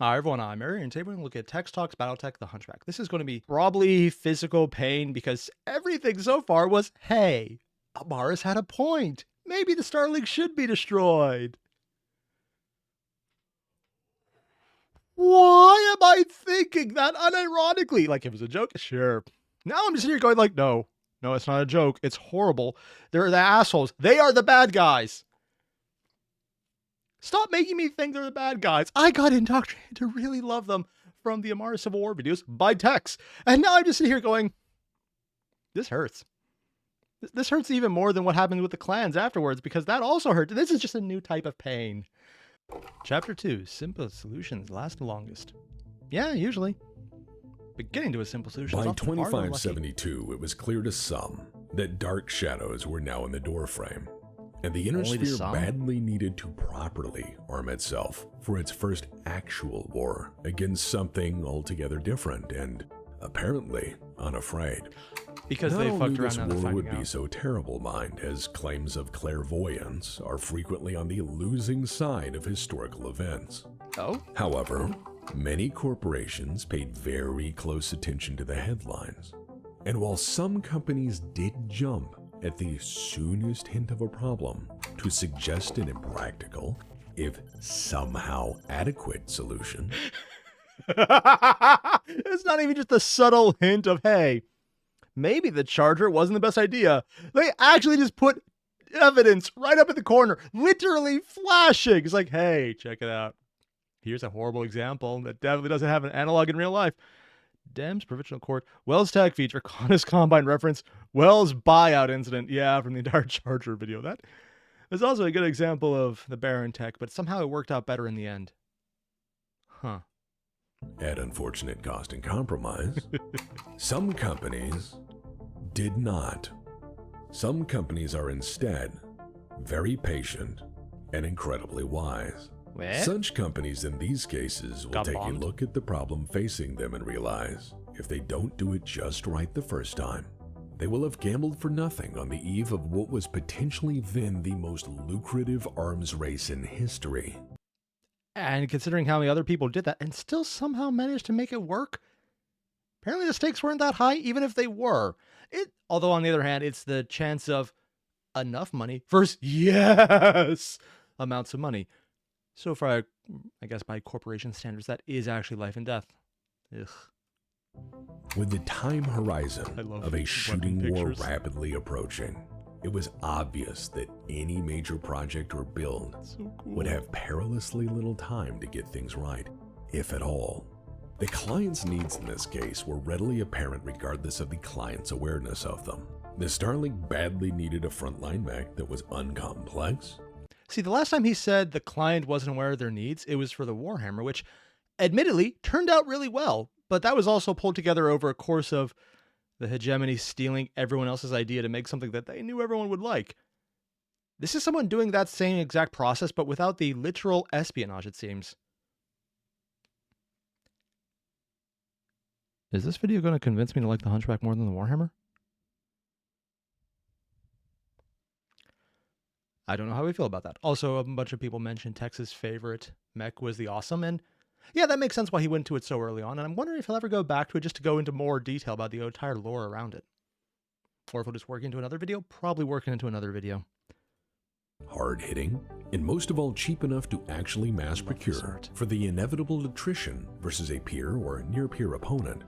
Hi everyone, I'm Airier, and today we're going to look at TexTalks, Battletech, the Hunchback. This is going to be probably physical pain because everything so far was, hey, Amaris had a point. Maybe the Starlink should be destroyed. Why am I thinking that unironically? Like it was a joke? Sure. Now I'm just here going like, no, it's not a joke. It's horrible. They're the assholes. They are the bad guys. Stop making me think they're the bad guys. I got indoctrinated to really love them from the Amaris Civil War videos by Tex. And now I'm just sitting here going, this hurts. This hurts even more than what happened with the clans afterwards, because that also hurt. This is just a new type of pain. Chapter 2, Simple Solutions Last the Longest. Yeah, usually. But getting to a simple solution By is often harder than lucky. 2572, it was clear to some that dark shadows were now in the doorframe, and the inner Only to sphere some? badly needed to properly arm itself for its first actual war against something altogether different and apparently unafraid. Because Not they only fucked around this and they're war would finding be out. so terrible, mind, as claims of clairvoyance are frequently on the losing side of historical events. Oh? However, many corporations paid very close attention to the headlines. And while some companies did jump at the soonest hint of a problem to suggest an impractical, if somehow adequate solution, It's not even just a subtle hint of, hey, maybe the charger wasn't the best idea. They actually just put evidence right up in the corner, literally flashing. It's like, hey, check it out. Here's a horrible example that definitely doesn't have an analog in real life. Dems Provincial Court, Wells Tech feature, Honest Combine reference, Wells buyout incident. Yeah, from the entire Charger video. That is also a good example of the Baron Tech, but somehow it worked out better in the end. Huh. at unfortunate cost and compromise, some companies did not. Some companies are instead very patient and incredibly wise. What? Such companies in these cases will Got take bombed? a look at the problem facing them and realize if they don't do it just right the first time, they will have gambled for nothing on the eve of what was potentially then the most lucrative arms race in history. And considering how many other people did that and still somehow managed to make it work, apparently the stakes weren't that high, even if they were. Although on the other hand, it's the chance of enough money versus yes amounts of money. So far, I guess by corporation standards, that is actually life and death. Ugh. With the time horizon I love of a weapon shooting war pictures. rapidly approaching, it was obvious that any major project or build So cool. would have perilously little time to get things right, if at all. The client's needs in this case were readily apparent regardless of the client's awareness of them. The Starlink badly needed a frontline mech that was uncomplex. See, the last time he said the client wasn't aware of their needs, it was for the Warhammer, which admittedly turned out really well, but that was also pulled together over a course of the hegemony stealing everyone else's idea to make something that they knew everyone would like. This is someone doing that same exact process, but without the literal espionage, it seems. Is this video going to convince me to like the Hunchback more than the Warhammer? I don't know how we feel about that. Also, a bunch of people mentioned Tex's favorite mech was the Awesome, and yeah, that makes sense why he went to it so early on, and I'm wondering if he'll ever go back to it just to go into more detail about the entire lore around it. Or if he'll just work into another video, probably working into another video. Hard-hitting, and most of all cheap enough to actually mass Love this procure art. for the inevitable attrition versus a peer or near-peer opponent.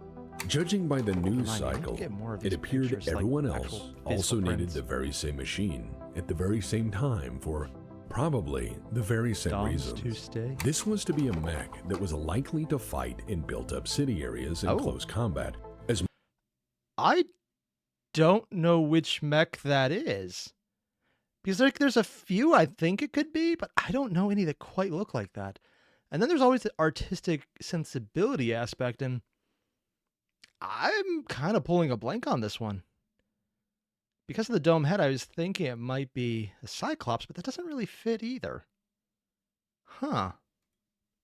Judging by the news Come on, you need to cycle, get more of it these appeared pictures, like everyone actual else physical also needed prints. the very same machine at the very same time for probably the very same Doms reasons. to stay. This was to be a mech that was likely to fight in built-up city areas in Oh. close combat, as I don't know which mech that is. Because there's a few I think it could be, but I don't know any that quite look like that. And then there's always the artistic sensibility aspect, and I'm kind of pulling a blank on this one. Because of the dome head, I was thinking it might be a Cyclops, but that doesn't really fit either. Huh.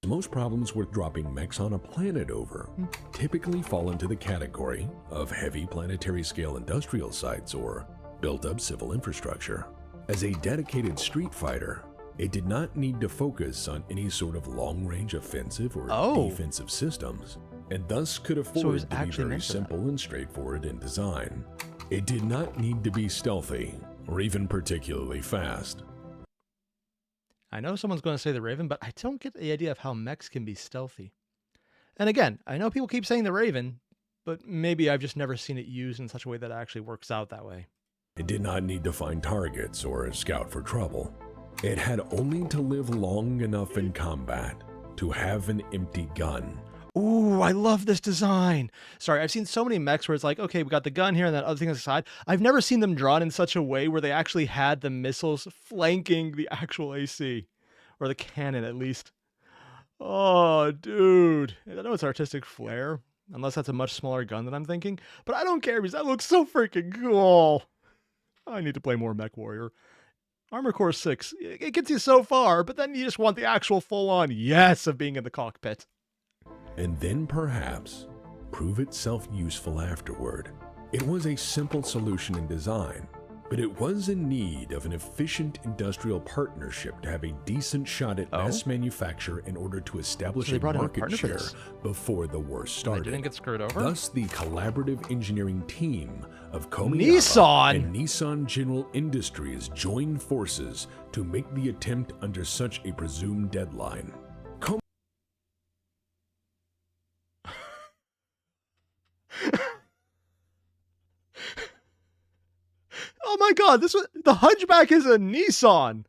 most problems with dropping mechs on a planet over typically fall into the category of heavy planetary scale industrial sites or built-up civil infrastructure. As a dedicated street fighter, It did not need to focus on any sort of long-range offensive or defensive systems, and thus could afford to be very simple and straightforward in design. It did not need to be stealthy or even particularly fast. I know someone's going to say the Raven, but I don't get the idea of how mechs can be stealthy. And again, I know people keep saying the Raven, but maybe I've just never seen it used in such a way that it actually works out that way. It did not need to find targets or scout for trouble. It had only to live long enough in combat to have an empty gun. Ooh, I love this design. Sorry, I've seen so many mechs where it's like, okay, we got the gun here and that other thing on the side. I've never seen them drawn in such a way where they actually had the missiles flanking the actual AC, or the cannon at least. Oh, dude. I know it's artistic flair, unless that's a much smaller gun than I'm thinking, but I don't care because that looks so freaking cool. I need to play more Mech Warrior. Armor Core 6, it gets you so far, but then you just want the actual full-on yes of being in the cockpit. And then perhaps prove itself useful afterward. It was a simple solution in design, but it was in need of an efficient industrial partnership to have a decent shot at mass manufacture in order to establish a market share before the war started. They didn't get screwed over? Thus, the collaborative engineering team of Komi and Nissan General Industries joined forces to make the attempt under such a presumed deadline. Oh my god, the Hunchback is a Nissan.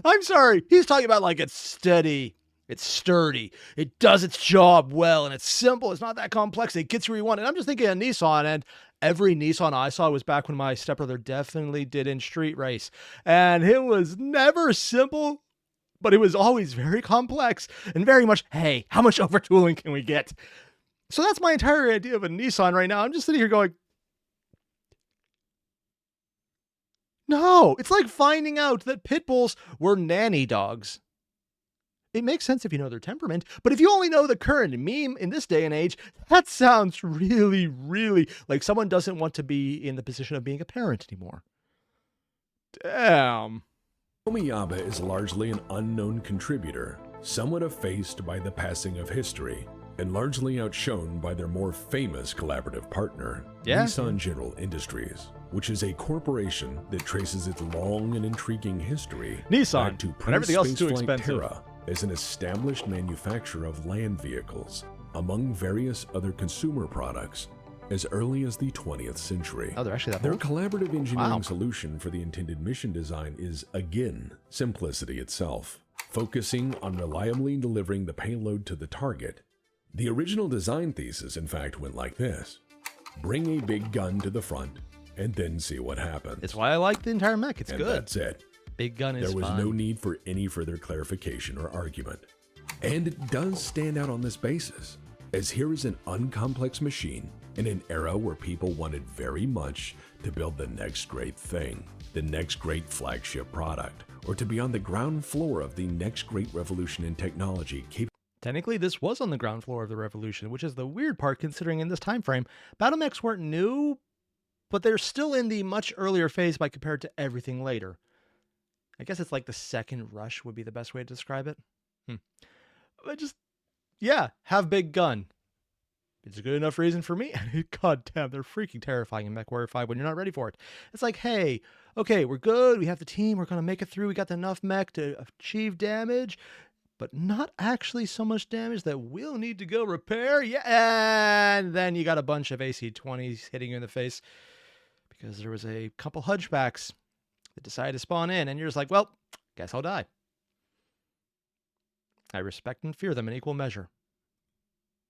I'm sorry, he's talking about like it's steady, it's sturdy, it does its job well, and it's simple, it's not that complex, it gets where you want. And I'm just thinking of Nissan, and every Nissan I saw was back when my stepbrother definitely did in Street Race. And it was never simple, but it was always very complex, and very much, hey, how much overtooling can we get? So that's my entire idea of a Nissan right now. I'm just sitting here going, no, it's like finding out that pit bulls were nanny dogs. It makes sense if you know their temperament, but if you only know the current meme in this day and age, that sounds really, really like someone doesn't want to be in the position of being a parent anymore. Damn. Komiyaba is largely an unknown contributor, somewhat effaced by the passing of history, and largely outshone by their more famous collaborative partner, Nissan General Industries, which is a corporation that traces its long and intriguing history back to pre-spaceflight era as an established manufacturer of land vehicles, among various other consumer products, as early as the 20th century. Oh, they're actually that Their old? collaborative engineering solution for the intended mission design is, again, simplicity itself, focusing on reliably delivering the payload to the target. The original design thesis, in fact, went like this: bring a big gun to the front, and then see what happens. It's why I like the entire mech. It's and good. That's it. Big gun is There was fun. no need for any further clarification or argument. And it does stand out on this basis, as here is an uncomplex machine in an era where people wanted very much to build the next great thing, the next great flagship product, or to be on the ground floor of the next great revolution in technology. Technically, this was on the ground floor of the revolution, which is the weird part considering in this time frame, battle mechs weren't new, but they're still in the much earlier phase by compared to everything later. I guess it's like the second rush would be the best way to describe it. But just, yeah, have big gun. It's a good enough reason for me. God damn, they're freaking terrifying in Mech Warrior 5 when you're not ready for it. It's like, hey, okay, we're good. We have the team. We're going to make it through. We got enough mech to achieve damage, but not actually so much damage that we'll need to go repair. Yeah, and then you got a bunch of AC-20s hitting you in the face because there was a couple Hunchbacks that decided to spawn in, and you're just like, well, guess I'll die. I respect and fear them in equal measure.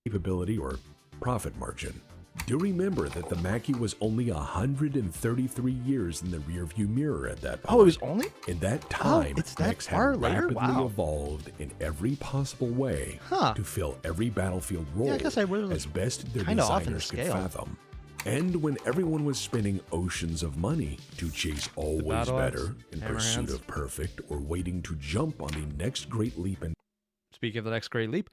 Capability or profit margin. Do remember that the Mackie was only 133 years in the rearview mirror at that point. Oh, it was only? In that time, it's that mechs far had later? rapidly Wow. evolved in every possible way to fill every battlefield role I guess I was as best their kinda off in the designers could scale. fathom. And when everyone was spending oceans of money to chase always battle axe, better in hammer pursuit hands. of perfect or waiting to jump on the next great leap in Speaking of the next great leap,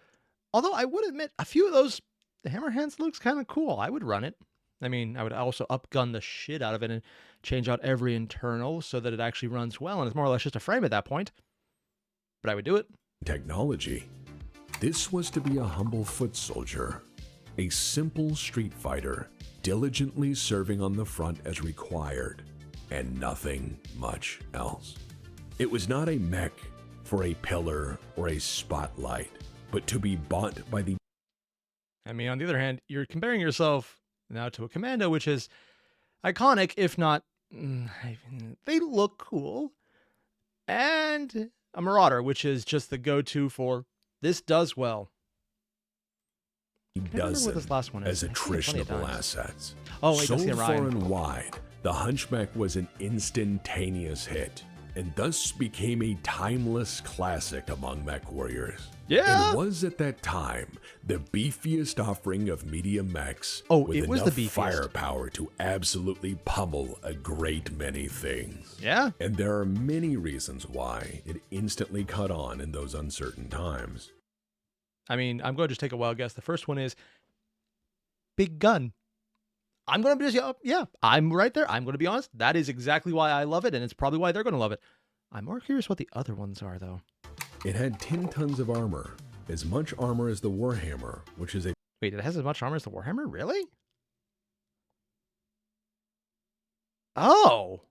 although I would admit a few of those, the hammer hands looks kind of cool. I would run it. I mean, I would also upgun the shit out of it and change out every internal so that it actually runs well, and it's more or less just a frame at that point. But I would do it. Technology. This was to be a humble foot soldier, a simple street fighter, diligently serving on the front as required, and nothing much else. It was not a mech for a pillar or a spotlight, but to be bought by the... I mean, on the other hand, you're comparing yourself now to a commando, which is iconic, if not... they look cool. And a marauder, which is just the go-to for this does well. Dozen this last one is. as attritionable assets. Oh, wait, so that's the far Orion. and wide, the Hunchback was an instantaneous hit, and thus became a timeless classic among mech warriors. Yeah. And was at that time the beefiest offering of medium mechs. Oh, with it was enough the beefiest. firepower to absolutely pummel a great many things. Yeah. And there are many reasons why it instantly caught on in those uncertain times. I mean, I'm going to just take a wild guess. The first one is big gun. I'm going to be just, yeah, I'm right there. I'm going to be honest. That is exactly why I love it, and it's probably why they're going to love it. I'm more curious what the other ones are, though. It had 10 tons of armor, as much armor as the Warhammer, which is a... Wait, it has as much armor as the Warhammer? Really? Oh!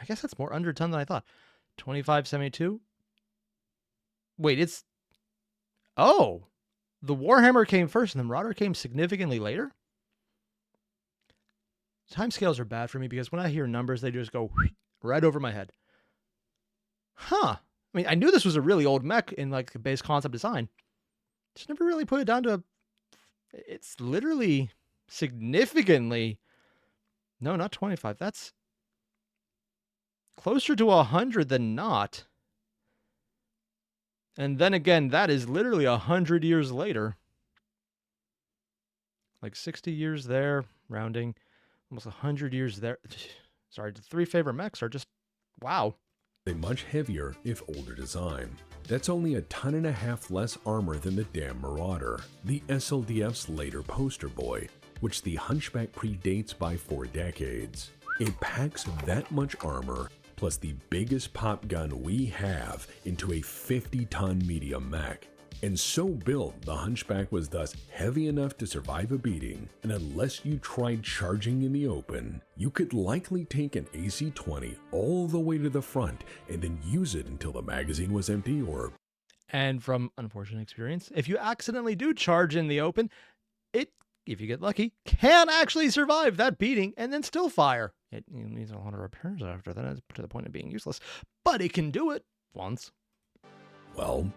I guess that's more under a ton than I thought. 2572? Wait, it's... Oh! The Warhammer came first, and the Marauder came significantly later? Timescales are bad for me because when I hear numbers, they just go right over my head. Huh. I mean, I knew this was a really old mech in like the base concept design. Just never really put it down to... It's literally significantly... No, not 25. That's closer to 100 than not. And then again, that is literally 100 years later. Like 60 years there, rounding. Almost 100 years there. Sorry, the three favorite mechs are just... Wow. A much heavier, if older design. That's only 1.5 tons less armor than the damn Marauder, the SLDF's later poster boy, which the Hunchback predates by 4 decades. It packs that much armor, plus the biggest pop gun we have, into a 50-ton medium mech. And so built, the Hunchback was thus heavy enough to survive a beating, and unless you tried charging in the open, you could likely take an AC-20 all the way to the front and then use it until the magazine was empty or... And from unfortunate experience, if you accidentally do charge in the open, it, if you get lucky, can actually survive that beating and then still fire. It needs a lot of repairs after that, to the point of being useless, but it can do it once. Well,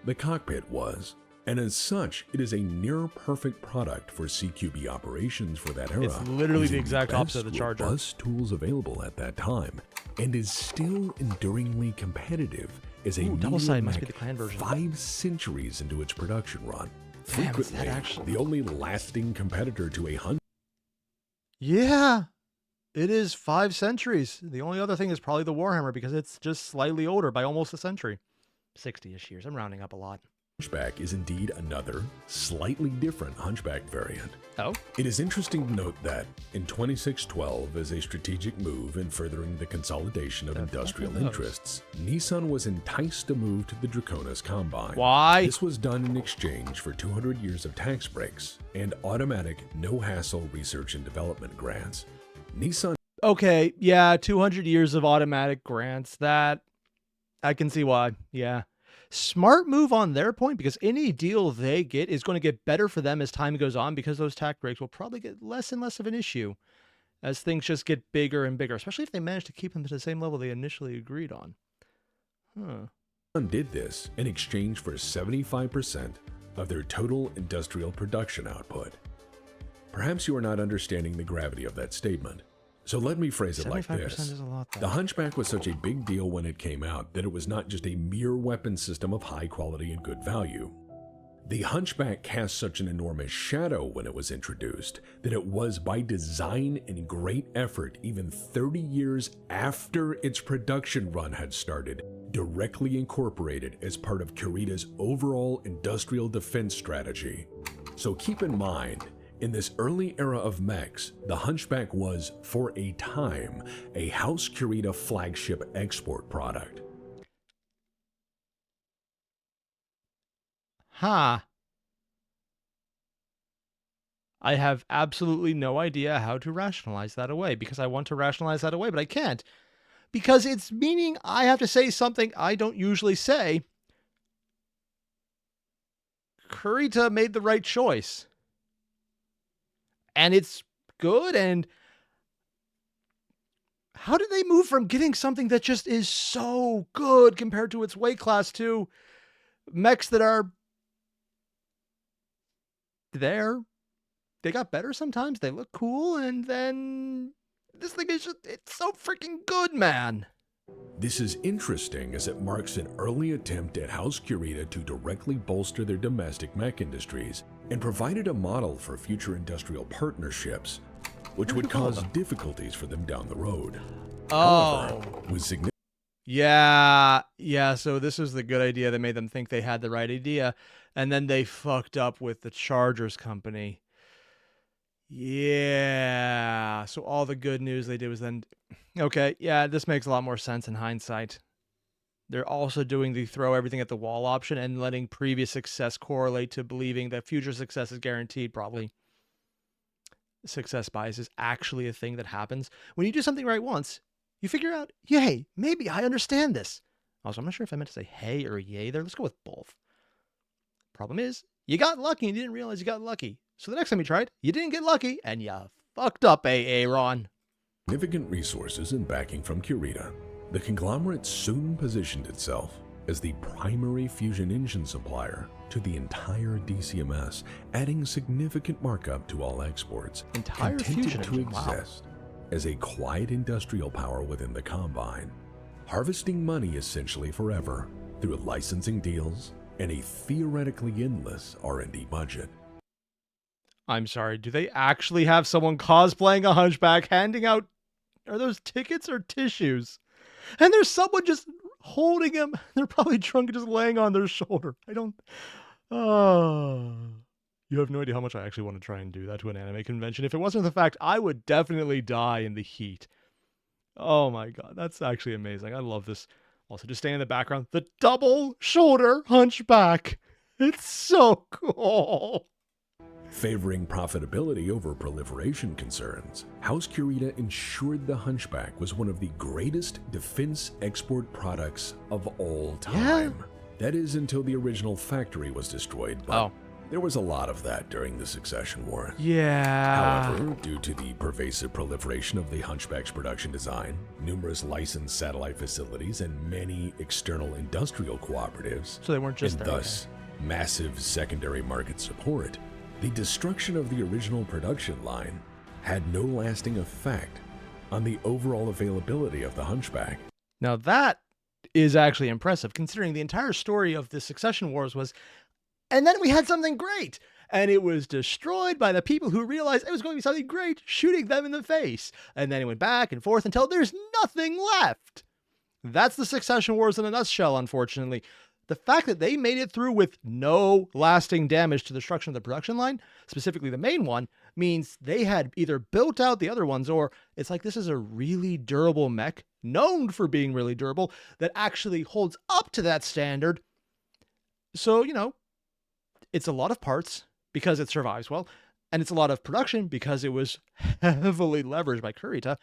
the cockpit was, and as such, it is a near-perfect product for CQB operations for that era. It's literally using the exact opposite of the best Charger. robust tools available at that time, and is still enduringly competitive as a double-sided medium must be mech the clan version. 5 centuries into its production run. Damn, is that Frequently, actually... the only lasting competitor to a Hunchback. Yeah, it is 5 centuries. The only other thing is probably the Warhammer because it's just slightly older by almost a century. 60-ish years. I'm rounding up a lot. Hunchback is indeed another, slightly different Hunchback variant. Oh? It is interesting to note that in 2612, as a strategic move in furthering the consolidation of industrial interests, Nissan was enticed to move to the Draconis Combine. Why? This was done in exchange for 200 years of tax breaks and automatic, no-hassle research and development grants. Nissan... Okay, yeah, 200 years of automatic grants. That... I can see why. Yeah. Smart move on their point because any deal they get is going to get better for them as time goes on because those tax breaks will probably get less and less of an issue as things just get bigger and bigger, especially if they manage to keep them to the same level they initially agreed on. Did this in exchange for 75% of their total industrial production output. Perhaps you are not understanding the gravity of that statement. So let me phrase it like 75% this. is a lot, though. The Hunchback was such a big deal when it came out that it was not just a mere weapon system of high quality and good value. The Hunchback cast such an enormous shadow when it was introduced that it was by design and great effort even 30 years after its production run had started, directly incorporated as part of Kurita's overall industrial defense strategy. So keep in mind, In this early era of mechs, the Hunchback was, for a time, a House Kurita flagship export product. Huh. I have absolutely no idea how to rationalize that away, because I want to rationalize that away, but I can't. Because it's meaning I have to say something I don't usually say. Kurita made the right choice. And it's good, and how did they move from getting something that just is so good compared to its weight class to mechs that are there? They got better sometimes, they look cool, and then this thing is just, it's so freaking good, man. This is interesting as it marks an early attempt at House Kurita to directly bolster their domestic mech industries and provided a model for future industrial partnerships, which would cause difficulties for them down the road. Oh. However, with significant Yeah, so this was the good idea that made them think they had the right idea, and then they fucked up with the Chargers company. Yeah, so all the good news they did was then, okay, yeah, this makes a lot more sense in hindsight. They're also doing the throw everything at the wall option and letting previous success correlate to believing that future success is guaranteed, probably. Success bias is actually a thing that happens. When you do something right once, you figure out, yay, maybe I understand this. Also, I'm not sure if I meant to say hey or yay there. Let's go with both. Problem is, you got lucky and you didn't realize you got lucky. So the next time you tried, you didn't get lucky and you fucked up, Aaron. significant resources and backing from Kurita, the conglomerate soon positioned itself as the primary fusion engine supplier to the entire DCMS, adding significant markup to all exports, Entire contented fusion to engine, wow. exist as a quiet industrial power within the Combine, harvesting money essentially forever through licensing deals and a theoretically endless R&D budget. I'm sorry, do they actually have someone cosplaying a Hunchback handing out, are those tickets or tissues? And there's someone just holding him. They're probably drunk and just laying on their shoulder. You have no idea how much I actually want to try and do that to an anime convention. If it wasn't the fact I would definitely die in the heat. Oh my god, that's actually amazing. I love this. Also, just staying in the background, the double shoulder Hunchback. It's so cool. Favoring profitability over proliferation concerns, House Kurita ensured the Hunchback was one of the greatest defense export products of all time. Yeah. That is until the original factory was destroyed, but there was a lot of that during the Succession War. Yeah. However, due to the pervasive proliferation of the Hunchback's production design, numerous licensed satellite facilities, and many external industrial cooperatives, So they weren't just and there. thus massive secondary market support, the destruction of the original production line had no lasting effect on the overall availability of the Hunchback. Now that is actually impressive, considering the entire story of the Succession Wars was, and then we had something great, and it was destroyed by the people who realized it was going to be something great, shooting them in the face. And then it went back and forth until there's nothing left. That's the Succession Wars in a nutshell, unfortunately. The fact that they made it through with no lasting damage to the destruction of the production line, specifically the main one, means they had either built out the other ones, or it's like this is a really durable mech, known for being really durable, that actually holds up to that standard. So, you know, it's a lot of parts because it survives well, and it's a lot of production because it was heavily leveraged by Kurita.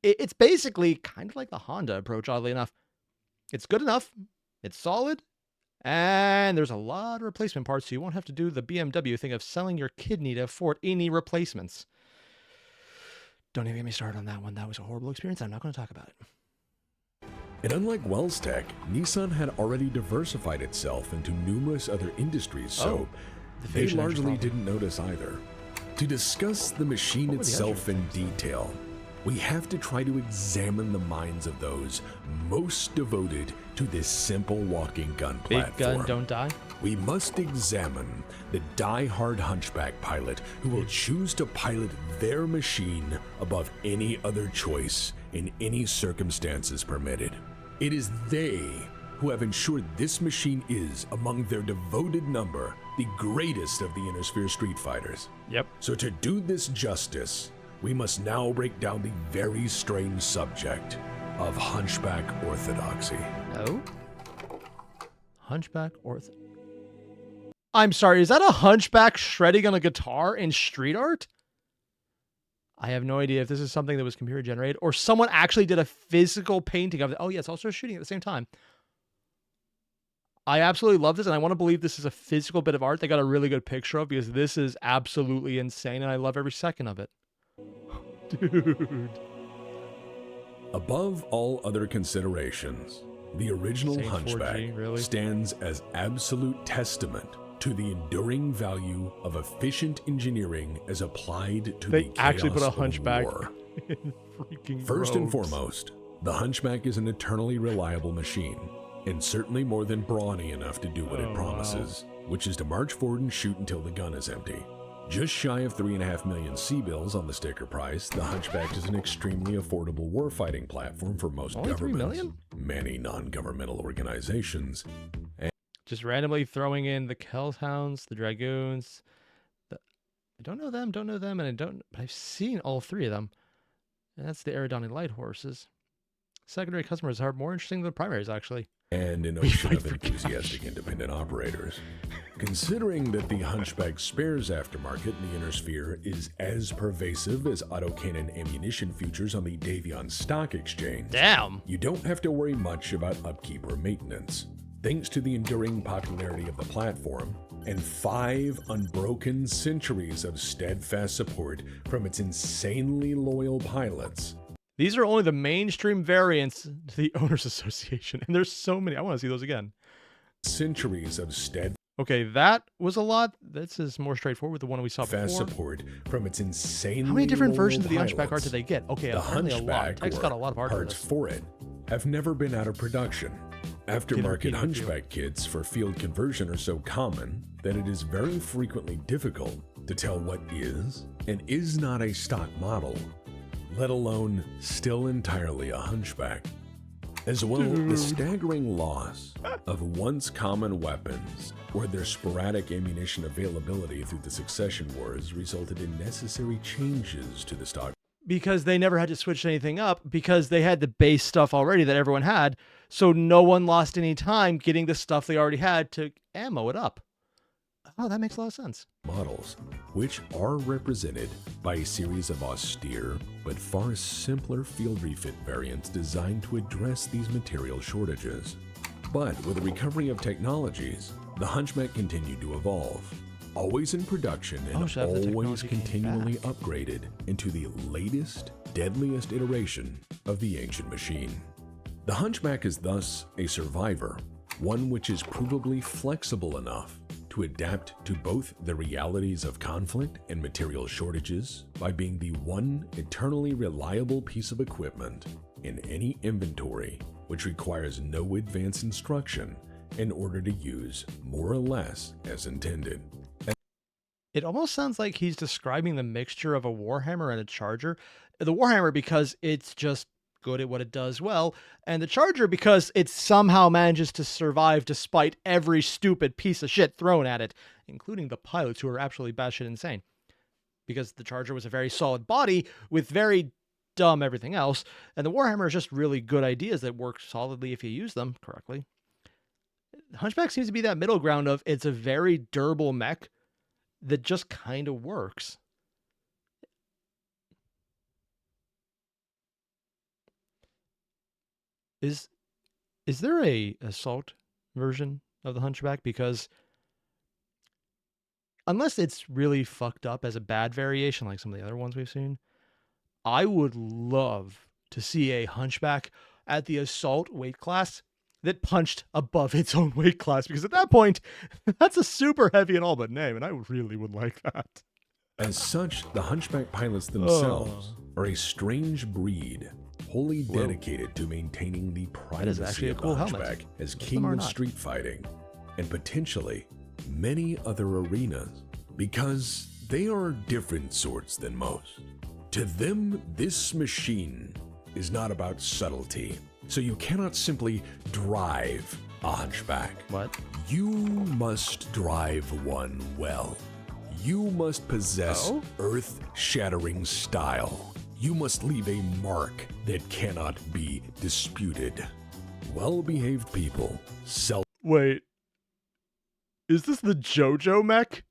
It's basically kind of like the Honda approach, oddly enough. It's good enough. It's solid, and there's a lot of replacement parts, so you won't have to do the BMW thing of selling your kidney to afford any replacements. Don't even get me started on that one. That was a horrible experience. I'm not going to talk about it. And unlike Wellstech, Nissan had already diversified itself into numerous other industries, so they fusion engine largely problem. didn't notice either. To discuss the machine What were the itself other in things? detail, we have to try to examine the minds of those most devoted to this simple walking gun Big platform. gun, don't die. We must examine the die-hard Hunchback pilot who will choose to pilot their machine above any other choice in any circumstances permitted. It is they who have ensured this machine is, among their devoted number, the greatest of the Inner Sphere Street Fighters. Yep. So to do this justice, we must now break down the very strange subject of Hunchback Orthodoxy. Oh? Hunchback I'm sorry, is that a hunchback shredding on a guitar in street art? I have no idea if this is something that was computer generated or someone actually did a physical painting of it. Oh yeah, it's also shooting at the same time. I absolutely love this, and I want to believe this is a physical bit of art they got a really good picture of, because this is absolutely insane, and I love every second of it. Dude. Above all other considerations, the original Saint Hunchback 4G, really? stands as absolute testament to the enduring value of efficient engineering as applied to They the actually chaos put a of hunchback war. in freaking First and robes. foremost, the Hunchback is an eternally reliable machine, and certainly more than brawny enough to do what it promises, which is to march forward and shoot until the gun is empty. Just shy of 3.5 million C-bills on the sticker price, the Hunchback is an extremely affordable warfighting platform for most Only 3 governments, million? many non-governmental organizations, Just randomly throwing in the Hellhounds, the Dragoons. I don't know them, but I've seen all three of them. And that's the Aerodani Light Horses. Secondary customers are more interesting than the primaries, actually. and an We ocean fight of for enthusiastic independent operators. Considering that the Hunchback spares aftermarket in the Inner Sphere is as pervasive as autocannon ammunition futures on the Davion Stock Exchange, Damn! you don't have to worry much about upkeep or maintenance. Thanks to the enduring popularity of the platform and 5 unbroken centuries of steadfast support from its insanely loyal pilots, These are only the mainstream variants to the Owners Association, and there's so many. I want to see those again. centuries of steadfast Okay, that was a lot. This is more straightforward, the one we saw before. support from its insanely How many different loyal versions of the Hunchback art pilots. did they get? Okay, The apparently a lot. Hunchback Tex or got a lot of art for parts this. for it have never been out of production. Aftermarket Peter. Hunchback kits for field conversion are so common that it is very frequently difficult to tell what is and is not a stock model, let alone still entirely a Hunchback. As well, the staggering loss of once common weapons or their sporadic ammunition availability through the Succession Wars resulted in necessary changes to the stock. Because they never had to switch anything up, because they had the base stuff already that everyone had, so no one lost any time getting the stuff they already had to ammo it up. Oh, that makes a lot of sense. Models, which are represented by a series of austere but far simpler field refit variants designed to address these material shortages. But with the recovery of technologies, the Hunchback continued to evolve, always in production and so after the always technology came continually back. upgraded into the latest, deadliest iteration of the ancient machine. The Hunchback is thus a survivor, one which is provably flexible enough to adapt to both the realities of conflict and material shortages by being the one eternally reliable piece of equipment in any inventory which requires no advance instruction in order to use more or less as intended. It almost sounds like he's describing the mixture of a Warhammer and a Charger. The Warhammer because it's just good at what it does well, and the Charger because it somehow manages to survive despite every stupid piece of shit thrown at it, including the pilots who are absolutely batshit insane. Because the Charger was a very solid body with very dumb everything else, and the Warhammer is just really good ideas that work solidly if you use them correctly. Hunchback seems to be that middle ground of it's a very durable mech that just kind of works. Is there a assault version of the Hunchback? Because unless it's really fucked up as a bad variation like some of the other ones we've seen, I would love to see a Hunchback at the assault weight class that punched above its own weight class, because at that point, that's a super heavy and all but name, and I really would like that. As such, the Hunchback pilots themselves are a strange breed, wholly dedicated to maintaining the is privacy actually a of cool the helmet. Hunchback as Most of them king are of not. street fighting, and potentially many other arenas, because they are different sorts than most. To them, this machine is not about subtlety, so you cannot simply drive a hunchback. What? You must drive one well. You must possess earth-shattering style. You must leave a mark that cannot be disputed. Well-behaved people sell. Wait. Is this the JoJo mech?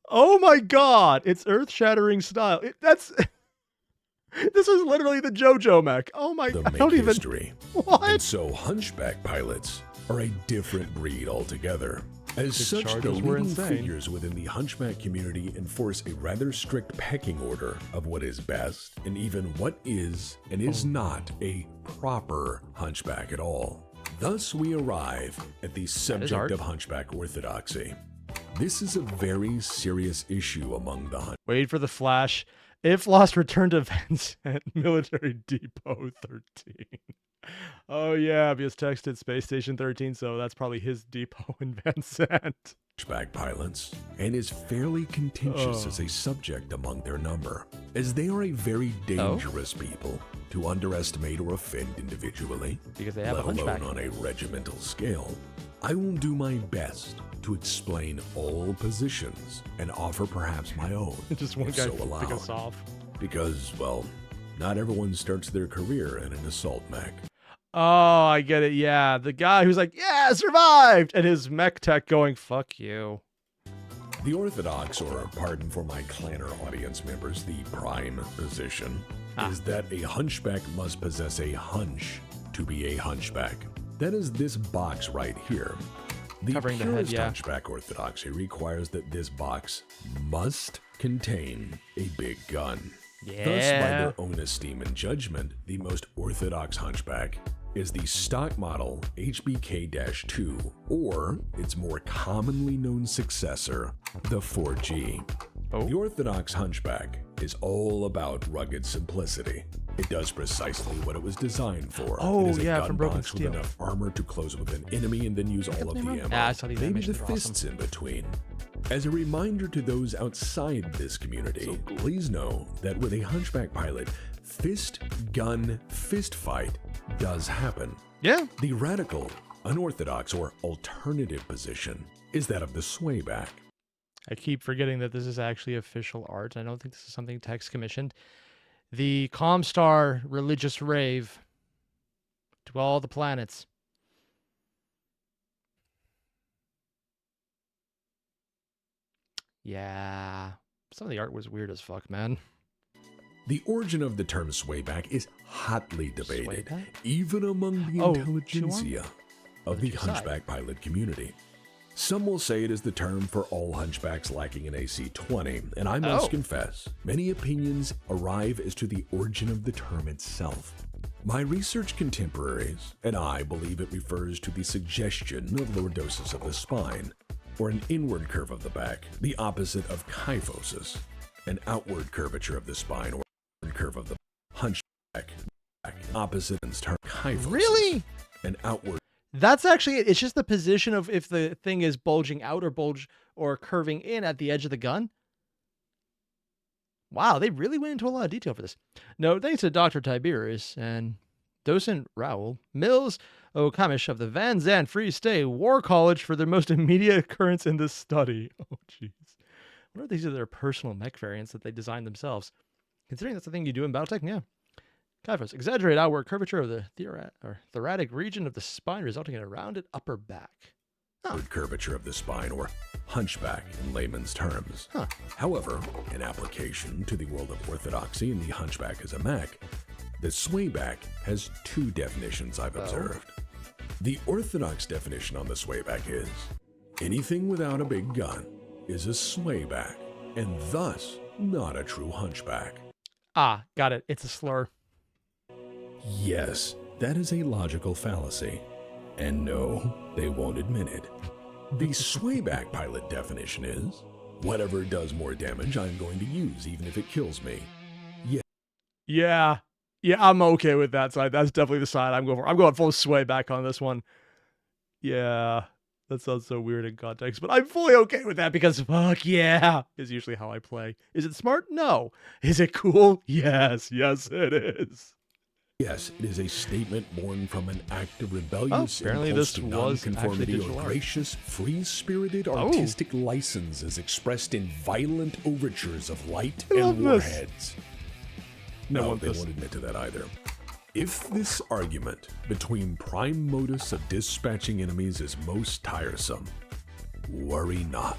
Oh my god! It's earth-shattering style. This is literally the JoJo mech. Oh my god. I don't even... history. What? And so hunchback pilots are a different breed altogether. As such, the leading figures within the hunchback community enforce a rather strict pecking order of what is best and even what is and is not a proper hunchback at all. Thus, we arrive at the subject of hunchback orthodoxy. This is a very serious issue among the Wait for the flash. If lost, return to Vincent, Military Depot 13. Oh yeah, because texted Space Station 13, so that's probably his depot in Vincent. Hunchback pilots, and is fairly contentious as a subject among their number, as they are a very dangerous people to underestimate or offend individually, because they have let a hunchback. alone on a regimental scale. I will do my best to explain all positions and offer perhaps my own, Just one if guy so pick us allowed. off. Because, well, not everyone starts their career in an assault mech. Oh, I get it. Yeah, the guy who's like, yeah, survived, and his mech tech going, fuck you. The orthodox, or pardon for my clanner audience members, the prime position, is that a hunchback must possess a hunch to be a hunchback. That is this box right here. The Covering the head, purest yeah. hunchback orthodoxy requires that this box must contain a big gun. Yeah. Thus, by their own esteem and judgment, the most orthodox hunchback is the stock model HBK-2, or its more commonly known successor, the 4G. The orthodox hunchback is all about rugged simplicity. It does precisely what it was designed for. Oh, it is a yeah, gun from Broken box with Steel. enough armor to close with an enemy and then use all of the ammo. Yeah, I saw these Maybe the animations are fists awesome. in between. As a reminder to those outside this community, please know that with a hunchback pilot, fist-gun fist fight does happen. Yeah. The radical, unorthodox, or alternative position is that of the swayback. I keep forgetting that this is actually official art. I don't think this is something Tex commissioned. The Comstar religious rave to all the planets. Yeah. Some of the art was weird as fuck, man. The origin of the term swayback is hotly debated, Swayback? even among the intelligentsia of the did you decide? hunchback pilot community. Some will say it is the term for all hunchbacks lacking an AC-20, and I must confess, many opinions arrive as to the origin of the term itself. My research contemporaries and I believe it refers to the suggestion of lordosis of the spine, or an inward curve of the back, the opposite of kyphosis, an outward curvature of the spine, or curve of the hunchback, opposite term kyphosis. Really? An outward. That's actually it. It's just the position of if the thing is bulging out or curving in at the edge of the gun. Wow, they really went into a lot of detail for this. No, thanks to Dr. Tiberius and Docent Raoul Mills Okamish of the Van Zandt Free State War College for their most immediate occurrence in this study. Oh, jeez. I wonder if these are their personal mech variants that they designed themselves. Considering that's the thing you do in Battletech, yeah. Kyphos, exaggerate outward curvature of the thoracic region of the spine, resulting in a rounded upper back. Curvature of the spine, or hunchback in layman's terms. However, in application to the world of orthodoxy and the hunchback as a mech, the swayback has two definitions I've observed. The orthodox definition on the swayback is, anything without a big gun is a swayback, and thus not a true hunchback. Ah, got it. It's a slur. Yes, that is a logical fallacy. And no, they won't admit it. The swayback pilot definition is, whatever does more damage I'm going to use, even if it kills me. Yeah. Yeah, I'm okay with that side. That's definitely the side I'm going for. I'm going full sway back on this one. Yeah. That sounds so weird in context, but I'm fully okay with that because fuck yeah is usually how I play. Is it smart? No. Is it cool? Yes. Yes, it is. Yes, it is a statement born from an act of rebellious apparently impulse this to was actually nonconformity digital or art. gracious, free-spirited artistic license as expressed in violent overtures of light love and this. warheads. No, want they this. won't admit to that either. If this argument between prime modus of dispatching enemies is most tiresome, worry not,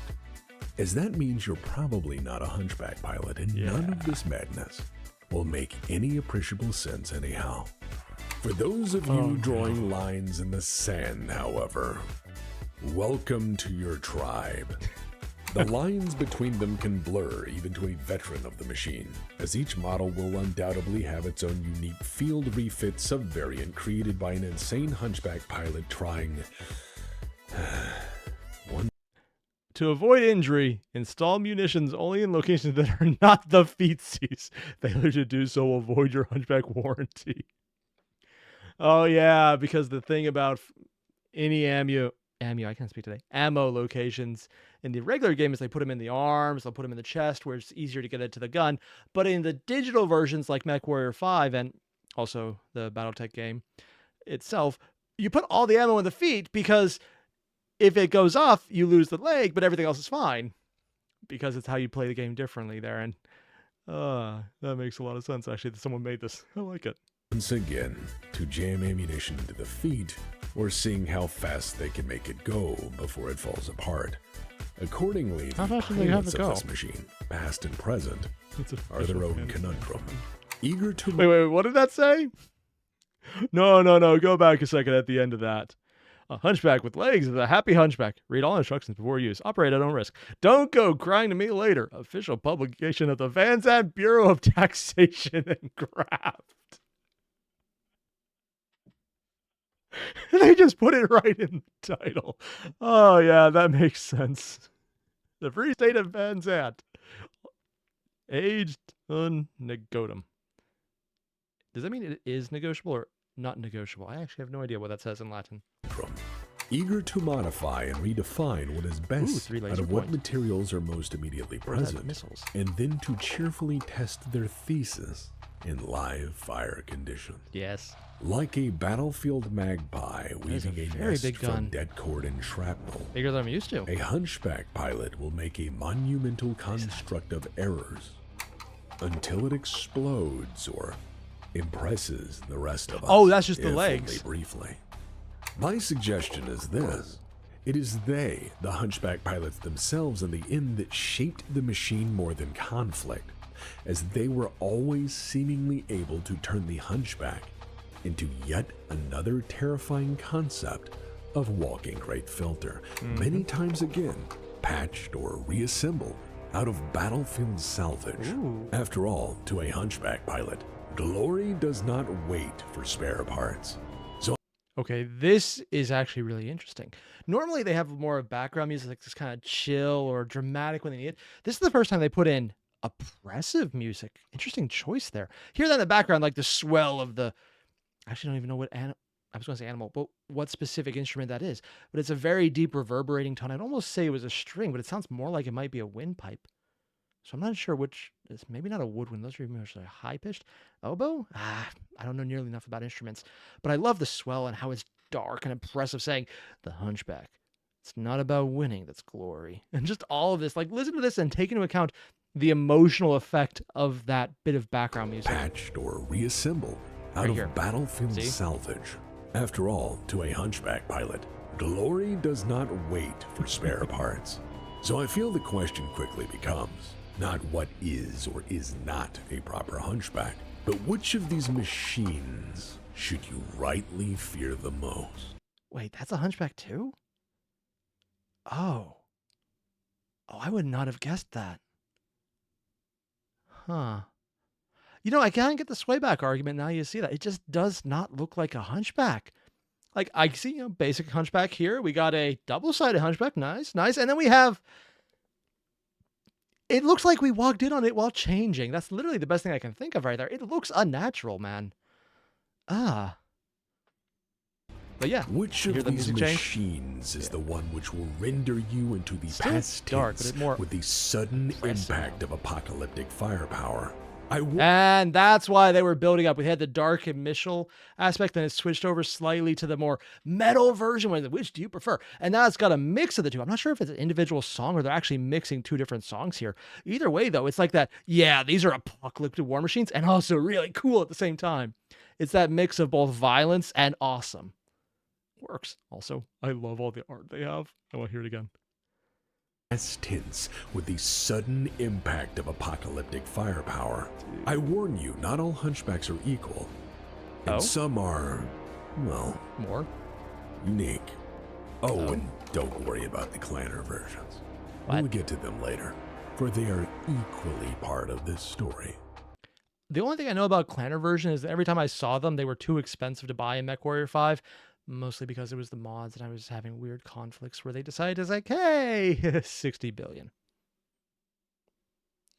as that means you're probably not a hunchback pilot, and none of this madness will make any appreciable sense anyhow. For those of you drawing lines in the sand, however, welcome to your tribe. The lines between them can blur even to a veteran of the machine, as each model will undoubtedly have its own unique field refit sub-variant created by an insane hunchback pilot trying To avoid injury, install munitions only in locations that are not the feetsies. Failure to do so will void your hunchback warranty. Oh yeah, because the thing about any ammo, I can't speak today, ammo locations in the regular game is they put them in the arms, they'll put them in the chest where it's easier to get it to the gun. But in the digital versions like MechWarrior 5 and also the Battletech game itself, you put all the ammo in the feet because if it goes off, you lose the leg, but everything else is fine because it's how you play the game differently there. And that makes a lot of sense, actually, that someone made this. I like it. once again to jam ammunition into the feet, or seeing how fast they can make it go before it falls apart. Accordingly, the How fast do they have pilots it of go? this machine, past and present, It's are their own conundrum. Eager to Wait, what did that say? No, go back a second at the end of that. A hunchback with legs is a happy hunchback. Read all instructions before use. Operate at own risk. Don't go crying to me later. Official publication of the Van Zandt Bureau of Taxation and Graft. They just put it right in the title. Oh, yeah, that makes sense. The Free State of Van Zandt. Aged unnegotiable. Does that mean it is negotiable or not negotiable? I actually have no idea what that says in Latin. Eager to modify and redefine what is best 3 out laser of what points. materials are most immediately Or is that present, missiles? and then to cheerfully test their thesis in live fire conditions. Yes. Like a battlefield magpie is a weaving a very nest big gun. from dead cord and shrapnel, Bigger than I'm used to. a hunchback pilot will make a monumental construct of errors until it explodes or impresses the rest of us. Oh, that's just the if legs. only briefly. My suggestion is this. It is they, the hunchback pilots themselves, in the end that shaped the machine more than conflict, as they were always seemingly able to turn the hunchback into yet another terrifying concept of walking crate filter, many times again patched or reassembled out of battlefield salvage. Ooh. After all, to a hunchback pilot, glory does not wait for spare parts. Okay, this is actually really interesting. Normally they have more background music, like this kind of chill or dramatic when they need it. This is the first time they put in oppressive music. Interesting choice there. Hear that in the background, like the swell of the... I actually don't even know what I was going to say animal, but what specific instrument that is. But it's a very deep reverberating tone. I'd almost say it was a string, but it sounds more like it might be a windpipe. So I'm not sure which. It's maybe not a woodwind. Those are usually high pitched. Oboe? I don't know nearly enough about instruments. But I love the swell and how it's dark and impressive, saying, the hunchback. It's not about winning that's glory. And just all of this. Like, listen to this and take into account the emotional effect of that bit of background music. Patched or reassembled out Right of here. battlefield See? salvage. After all, to a hunchback pilot, glory does not wait for spare parts. So I feel the question quickly becomes not what is or is not a proper hunchback, but which of these machines should you rightly fear the most? Wait, that's a hunchback too? Oh, I would not have guessed that. Huh. You know, I can't get the Swayback argument now you see that. It just does not look like a hunchback. Like, I see, basic hunchback here. We got a double-sided hunchback. Nice. And then we have... It looks like we walked in on it while changing. That's literally the best thing I can think of right there. It looks unnatural, man. But yeah. Which Hear of the these music change? machines is the one which will render you into the Still past dark, but tense it more with the sudden impressive. impact of apocalyptic firepower? And that's why they were building up. We had the dark initial aspect, then it switched over slightly to the more metal version. Which do you prefer? And now it's got a mix of the two. I'm not sure if it's an individual song or they're actually mixing two different songs here. Either way, though, it's like that, yeah, these are apocalyptic war machines and also really cool at the same time. It's that mix of both violence and awesome. Works. Also, I love all the art they have. I want to hear it again. Tints with the sudden impact of apocalyptic firepower. I warn you, not all hunchbacks are equal. And some are, well, more unique. And don't worry about the clanner versions. We'll get to them later, for they are equally part of this story. The only thing I know about clanner version is that every time I saw them, they were too expensive to buy in MechWarrior 5. Mostly because it was the mods and I was having weird conflicts where they decided to like, hey, 60 billion.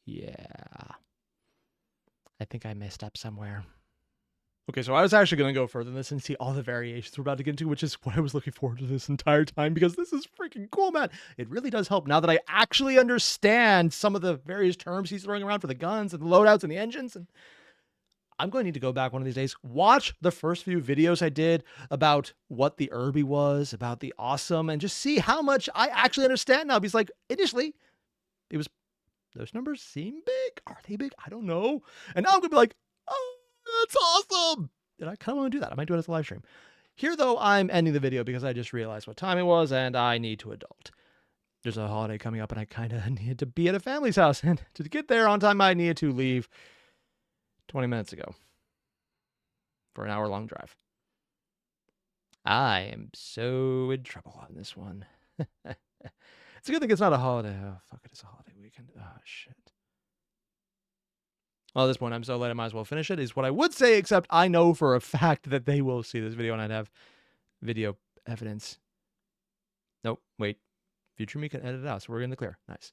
Yeah. I think I messed up somewhere. Okay, so I was actually going to go further than this and see all the variations we're about to get into, which is what I was looking forward to this entire time because this is freaking cool, man. It really does help now that I actually understand some of the various terms he's throwing around for the guns and the loadouts and the engines. And I'm going to need to go back one of these days, watch the first few videos I did about what the Irby was, about the awesome, and just see how much I actually understand now. Because like initially, it was, those numbers seem big. Are they big? I don't know. And now I'm going to be like, oh, that's awesome. And I kind of want to do that. I might do it as a live stream. Here, though, I'm ending the video because I just realized what time it was and I need to adult. There's a holiday coming up and I kind of needed to be at a family's house. And to get there on time, I needed to leave 20 minutes ago for an hour-long drive. I am so in trouble on this one. It's a good thing it's not a holiday. Oh, fuck it, it's a holiday weekend. Oh, shit. Well, at this point, I'm so late, I might as well finish it, is what I would say, except I know for a fact that they will see this video and I'd have video evidence. Nope, wait. Future me can edit it out, so we're in the clear. Nice.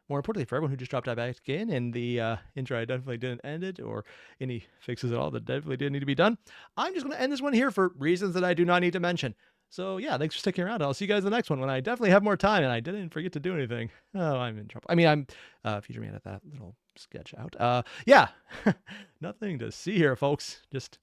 More importantly, for everyone who just dropped back in the intro, I definitely didn't end it, or any fixes at all that definitely didn't need to be done. I'm just going to end this one here for reasons that I do not need to mention. So yeah, thanks for sticking around. I'll see you guys in the next one when I definitely have more time and I didn't forget to do anything. Oh, I'm in trouble. I mean, I'm future me edit that little sketch out. Yeah, nothing to see here, folks. Just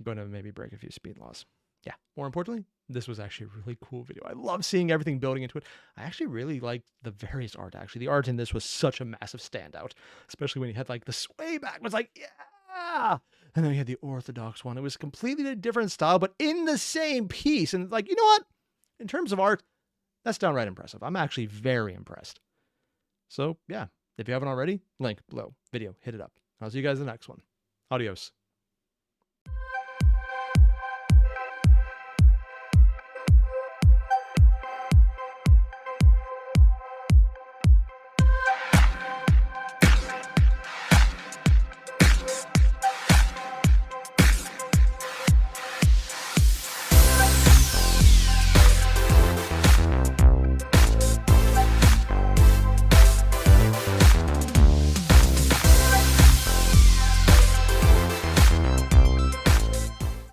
going to maybe break a few speed laws. Yeah, more importantly, this was actually a really cool video. I love seeing everything building into it. I actually really liked the various art, actually. The art in this was such a massive standout, especially when you had like the Swayback. It was like, yeah! And then we had the Orthodox one. It was completely a different style, but in the same piece. And like, you know what? In terms of art, that's downright impressive. I'm actually very impressed. So yeah, if you haven't already, link below. Video, hit it up. I'll see you guys in the next one. Adios.